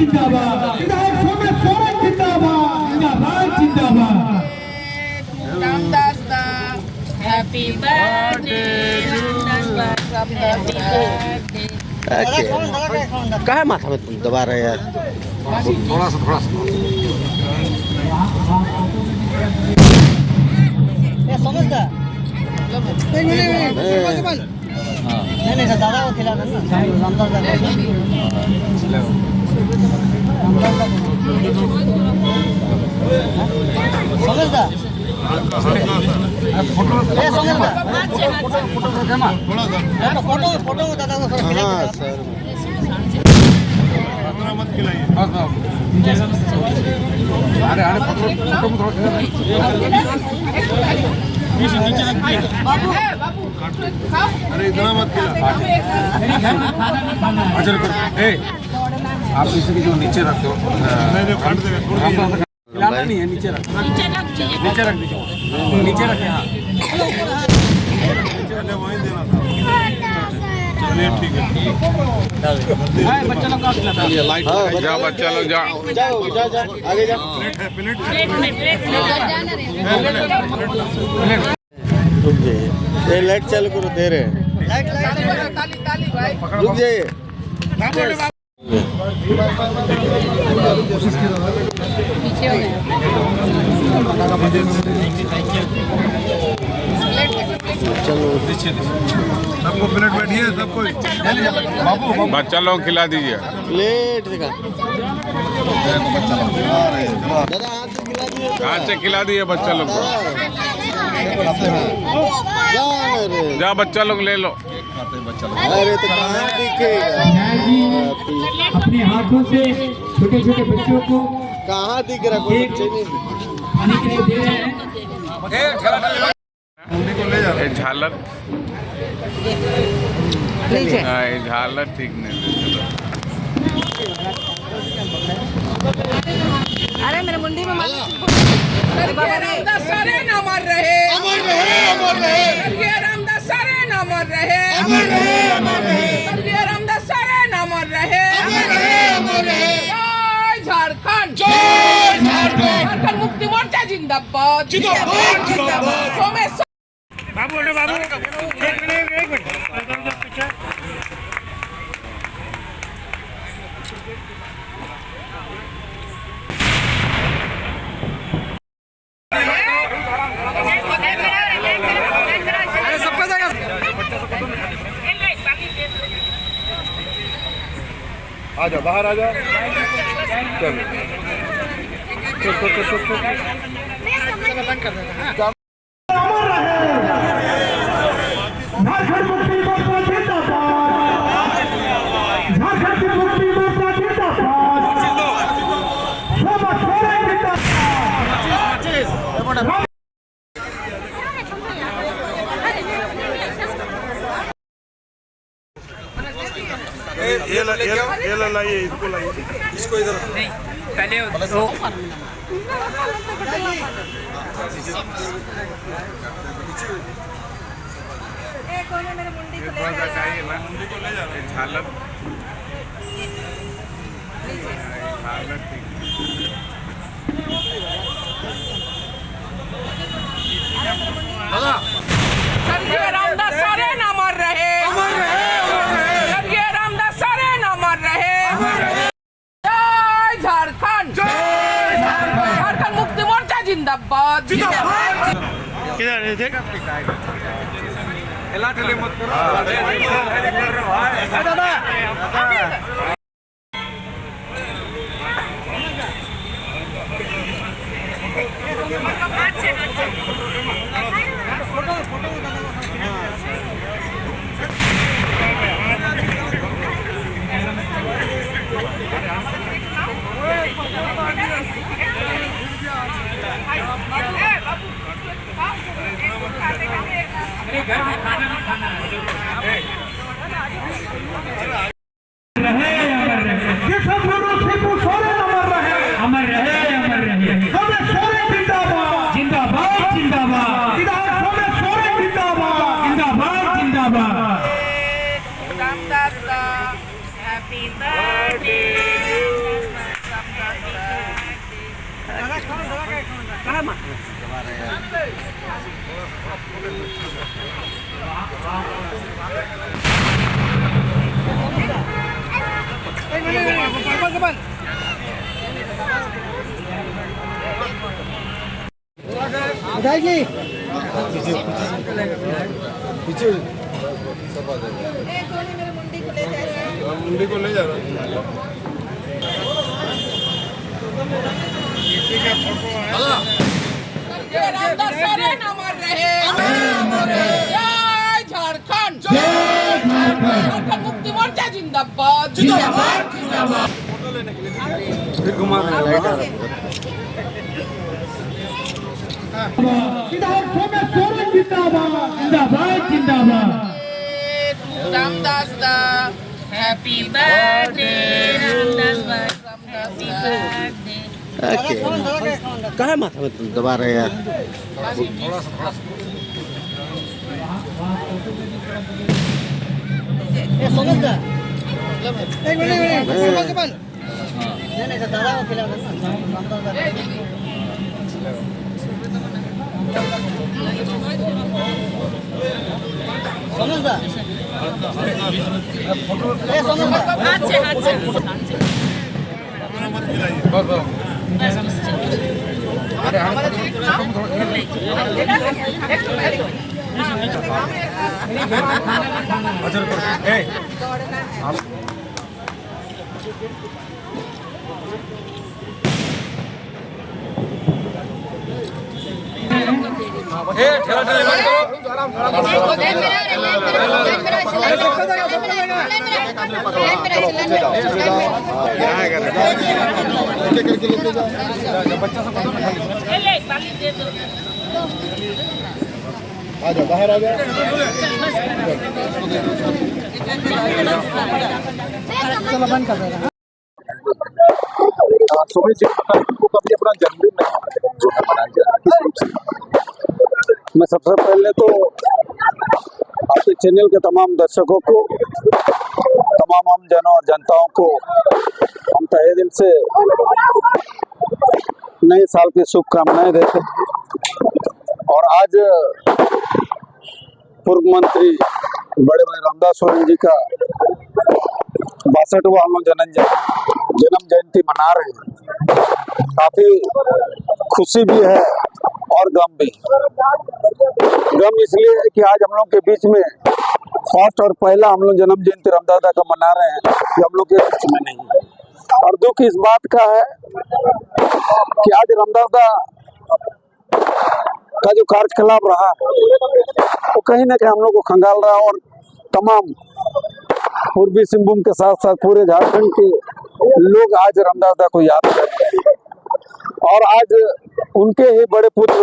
जिंदाबाद विधायक सोमेश सोरेन जिंदाबाद जिंदाबाद रामदास दा हैप्पी बर्थडे हैप्पी बर्थडे। कहा माथा में तुम दबा रहे यार? थोड़ा सा समझता नहीं सर दादा को खिला ना रामदास दादा समझता फोटो फोटो दादा को हाँ सर मत खिलाइए। अरे अरे फोटो में थोड़ा अरे इतना मत खिला। अच्छा आप इसे जो नीचे रख दो नहीं काट देंगे खिलाना नहीं है नीचे रख नीचे रख दीजिए नीचे रखें हाँ वहीं देना था। चलिए ठीक है बच्चा लोग का खिलाता है लाइट जा बच्चा लोग जा जाओ आगे जाओ। प्लेट रुक जाइए ये लाइट चालू करो दे रहे हैं। ताली भाई रुक जाइए पीछे हो गए। चलो सबको प्लेट बैठिए सबको बाबू बच्चा लोग खिला दीजिए प्लेट दिखा दादा हाथ से खिला हाथ से खिला दिए दिए बच्चा लोग को जा बच्चा लोग ले लो। अरे तो कहाँ दिखेगा अपने हाथों से छोटे छोटे बच्चों को कहाँ दिख रहा कोई बच्चे नहीं खाने के लिए दे रहे हैं। ये झालर हाँ ये झालर ठीक नहीं। अरे मेरे मुंडी में रामदास सारे न अमर रहे अमर रहे अमर रहे रामदास सारे न अमर रहे अमर रहे अमर रहे रामदास सारे न अमर रहे अमर रहे अमर रहे। जय झारखंड झारखंड मुक्ति मोर्चा जिंदाबाद जिंदाबाद जिंदाबाद। सोमेश बाबू एक मिनट पीछे आ जाओ बाहर आ जाओ चलो बंद कर देना। झारखंड मुक्ति मोर्चा जिंदाबाद झारखंड मुक्ति मोर्चा जिंदाबाद सोमेश सोरेन जिंदाबाद। ये लाइए इसको लाइए इसको इधर नहीं पहले मेरे मुंडी को ले जा झालर झालर रामदास सारे न अमर रहे रामदास सारे न अमर रहे। जय झारखंड झारखंड मुक्ति मोर्चा जिंदाबाद जिंदाबाद। किधर देख ठेले मत करो दादा रहे उठाइए मुंडी को ले जा रहा है। स्वर्गीय रामदास सारे न मर रहे। जय झारखंड, झारखंड मुक्ति मोर्चा जिंदाबाद। फिर घुमा देंगे। जिंदाबाद जिंदाबाद जिंदाबाद। रामदास दा Happy birthday, Ramdas bhai. Happy birthday. काहे माथा में तुम दबा रहे यार? ये समझ गया एक मिनट नहीं सर दादा को खिला समझ गया ये समझ गया हाथ से चलो बंद कर दे सुमित जी को कभी अपना जन्मदिन जो है मनाया जा रहा है। मैं सबसे पहले तो आपके चैनल के तमाम दर्शकों को, तमाम आम जनों और जनताओं को हम तहे दिल से नए साल की शुभकामनाएं देते हैं। और आज पूर्व मंत्री बड़े भाई रामदास सोरेन जी का 62वां हम लोग जन्म जयंती मना रहे हैं। काफी खुशी भी है और गम भी। गम इसलिए है कि आज हम लोग के बीच में फर्स्ट और पहला हम लोग जन्म जयंती रामदास का मना रहे हैं कि हम लोग के बीच में नहीं है। और दुख इस बात का है कि आज रामदास का जो कार्यकलाप रहा वो कहीं ना कहीं हम लोग को खंगाल रहा है। और तमाम पूर्वी सिंहभूम के साथ साथ पूरे झारखंड के लोग आज रामदास को याद करते हैं। और आज उनके ही बड़े पुत्र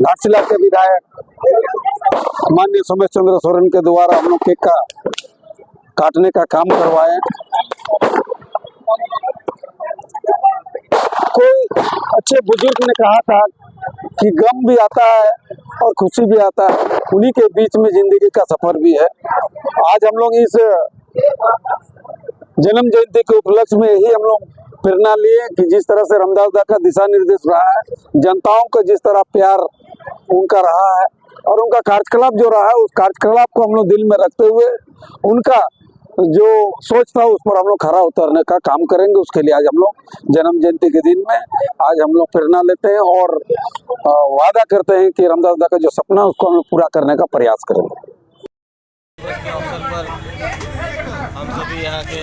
घाटशिला के विधायक माननीय सोमेश चंद्र सोरेन के द्वारा हम लोग केक का काटने का काम करवाए। कोई अच्छे बुजुर्ग ने कहा था कि गम भी आता है और खुशी भी आता है, उन्हीं के बीच में जिंदगी का सफर भी है। आज हम लोग इस जन्म जयंती के उपलक्ष्य में ही हम लोग प्रेरणा लिए कि जिस तरह से रामदास का दिशा निर्देश रहा है, जनताओं का जिस तरह प्यार उनका रहा है और उनका कार्यकलाप जो रहा है, उस कार्यकलाप को हम लोग दिल में रखते हुए उनका जो सोच था उस पर हम लोग खरा उतरने का काम करेंगे। उसके लिए आज हम लोग जन्म जयंती के दिन में आज हम लोग प्रेरणा लेते हैं और वादा करते हैं कि रामदास का जो सपना है उसको हम लोग पूरा करने का प्रयास करेंगे। इसके अवसर पर हम सभी यहाँ के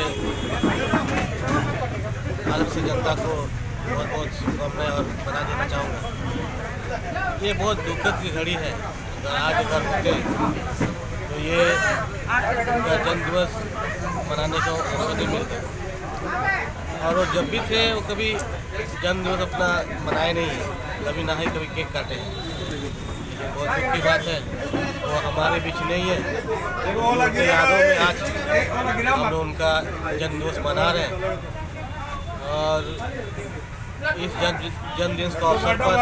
आलम से जनता को बहुत बहुत शुभकामनाएं और बधाई देना चाहूँगा। ये बहुत दुखद की घड़ी है। आज अगर होते तो ये जन्म दिवस मनाने का अवसर नहीं मिलता। और वो जब भी थे वो कभी जन्म दिवस अपना मनाए नहीं है, कभी ना ही कभी केक काटे हैं। ये बहुत दुख की बात है। वो हमारे बीच नहीं है। उनके यादों में आज हम लोग उनका जन्म दिवस मना रहे हैं। और इस जन्म दिवस का अवसर पर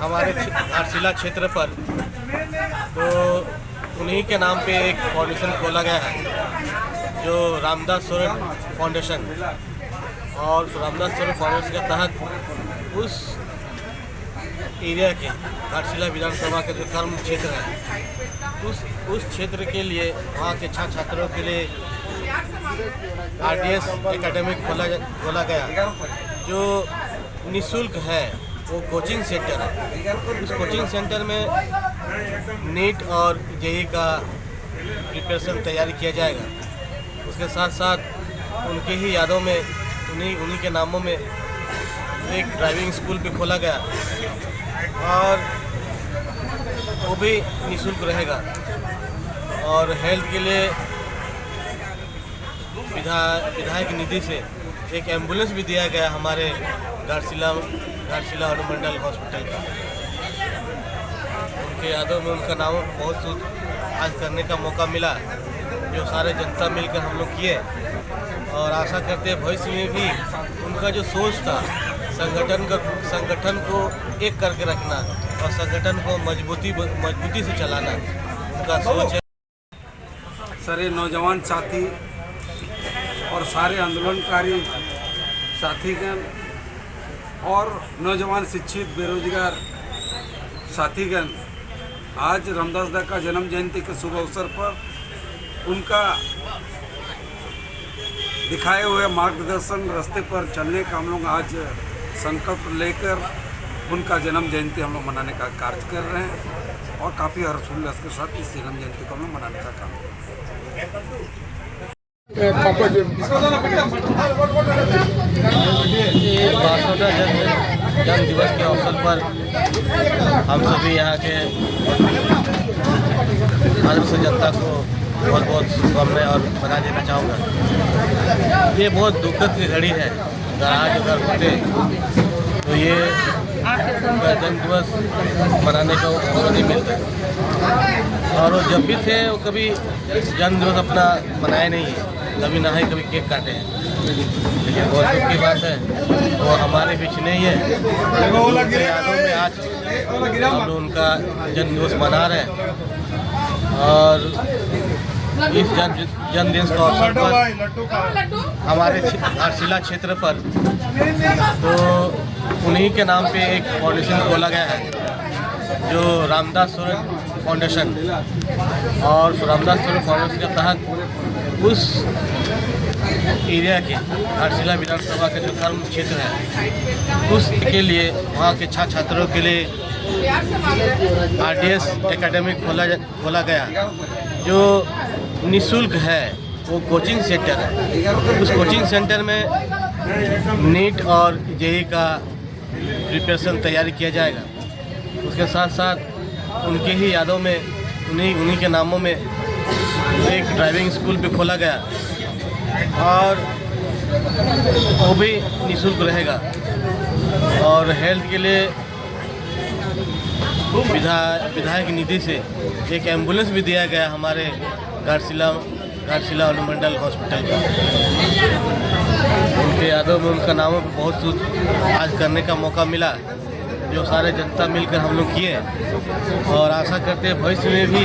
हमारे घाटशिला क्षेत्र पर तो उन्हीं के नाम पे एक फाउंडेशन खोला गया है जो रामदास सोरेन फाउंडेशन। और रामदास सोरेन फाउंडेशन के तहत एरिया के घाटशिला विधानसभा के जो कर्म क्षेत्र है उस क्षेत्र के लिए वहाँ के छात्रों के लिए RDS एकेडमी खोला गया जो निःशुल्क है। वो कोचिंग सेंटर है। उस कोचिंग सेंटर में नीट और JEE का प्रिपरेशन तैयारी किया जाएगा। उसके साथ साथ उनकी ही यादों में उन्हीं के नामों में एक ड्राइविंग स्कूल भी खोला गया और वो भी निःशुल्क रहेगा। और हेल्थ के लिए विधायक निधि से एक एम्बुलेंस भी दिया गया हमारे घाटशिला अनुमंडल हॉस्पिटल का। उनके यादों में उनका नाम बहुत आज करने का मौका मिला जो सारे जनता मिलकर हम लोग किए और आशा करते हैं भविष्य में भी उनका जो सोच था संगठन को एक करके रखना और संगठन को मजबूती से चलाना उनका सोच है। सारे नौजवान साथी और सारे आंदोलनकारी साथीगण और नौजवान शिक्षित बेरोजगार साथीगण आज रामदास दा का जन्म जयंती के शुभ अवसर पर उनका दिखाए हुए मार्गदर्शन रास्ते पर चलने का हम लोग आज संकल्प लेकर उनका जन्म जयंती हम लोग मनाने का कार्य कर रहे हैं और काफ़ी हर्षोल्लास के साथ इस जन्म जयंती को हम लोग मनाने का काम कर रहे हैं। ये 62वां जन्म दिवस के अवसर पर हम सभी यहाँ के आदर्श जनता को बहुत बहुत शुभकामनाएं और बधाई देना चाहूँगा। ये बहुत दुखद की घड़ी है। अगर होते तो ये जन्म दिवस मनाने का अवसर नहीं मिलता और वो जब भी थे वो कभी जन्म दिवस अपना मनाए नहीं है, कभी ना ही कभी केक काटे हैं। लेकिन बहुत दुख की बात है वो हमारे बीच नहीं है। उनके यादों में आज हम लोग उनका जन्म दिवस मना रहे हैं और इस जन्म दिवस का अवसर पर हमारे घाटशिला क्षेत्र पर तो उन्हीं के नाम पे एक फाउंडेशन खोला गया है जो रामदास सोरेन फाउंडेशन। और रामदास सोरेन फाउंडेशन के तहत उस एरिया के घाटशिला विधानसभा के जो कर्म क्षेत्र है उसके लिए वहाँ के छात्रों के लिए RDS एकेडमी खोला गया जो निःशुल्क है। वो कोचिंग सेंटर है। उस कोचिंग सेंटर में नीट और JEE का प्रिपरेशन तैयारी किया जाएगा। उसके साथ साथ उनकी ही यादों में उन्हीं के नामों में एक ड्राइविंग स्कूल भी खोला गया और वो भी निःशुल्क रहेगा। और हेल्थ के लिए विधायक निधि से एक एम्बुलेंस भी दिया गया हमारे घाटशिला अनुमंडल हॉस्पिटल का। उनके यादों में उनका नाम बहुत आज करने का मौका मिला जो सारे जनता मिलकर हम लोग किए और आशा करते हैं भविष्य में भी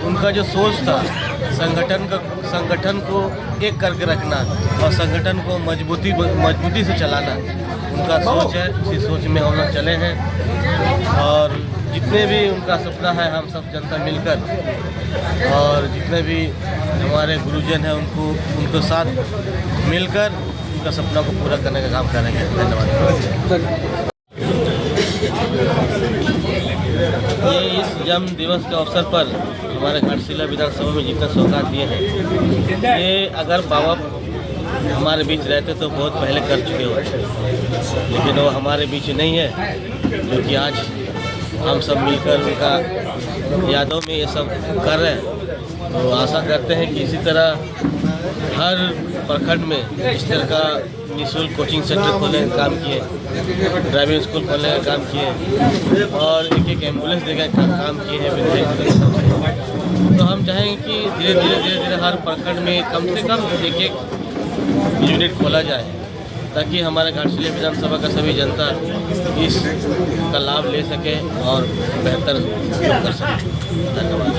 उनका जो सोच था संगठन को एक करके रखना और संगठन को मजबूती से चलाना उनका सोच है। उसी सोच में हम लोग चले हैं और जितने भी उनका सपना है हम सब जनता मिलकर और जितने भी हमारे गुरुजन हैं उनको साथ मिलकर उनका सपना को पूरा करने का काम करेंगे। धन्यवाद। ये इस जन्म दिवस के अवसर पर हमारे घाटशिला विधानसभा में जितना सौगात दिए हैं ये अगर बाबा हमारे बीच रहते तो बहुत पहले कर चुके होते, लेकिन वो हमारे बीच नहीं है जो कि आज हम सब मिलकर उनका यादों में ये सब कर रहे हैं। तो आशा करते हैं कि इसी तरह हर प्रखंड में इस तरह का निःशुल्क कोचिंग सेंटर खोलने का काम किए, ड्राइविंग स्कूल खोलने का काम किए और एक एम्बुलेंस देने का काम किए हैं। तो हम चाहेंगे कि धीरे धीरे हर प्रखंड में कम से कम एक यूनिट खोला जाए ताकि हमारे घाटशिला विधानसभा का सभी जनता इसका लाभ ले सके और बेहतर कर सके। धन्यवाद।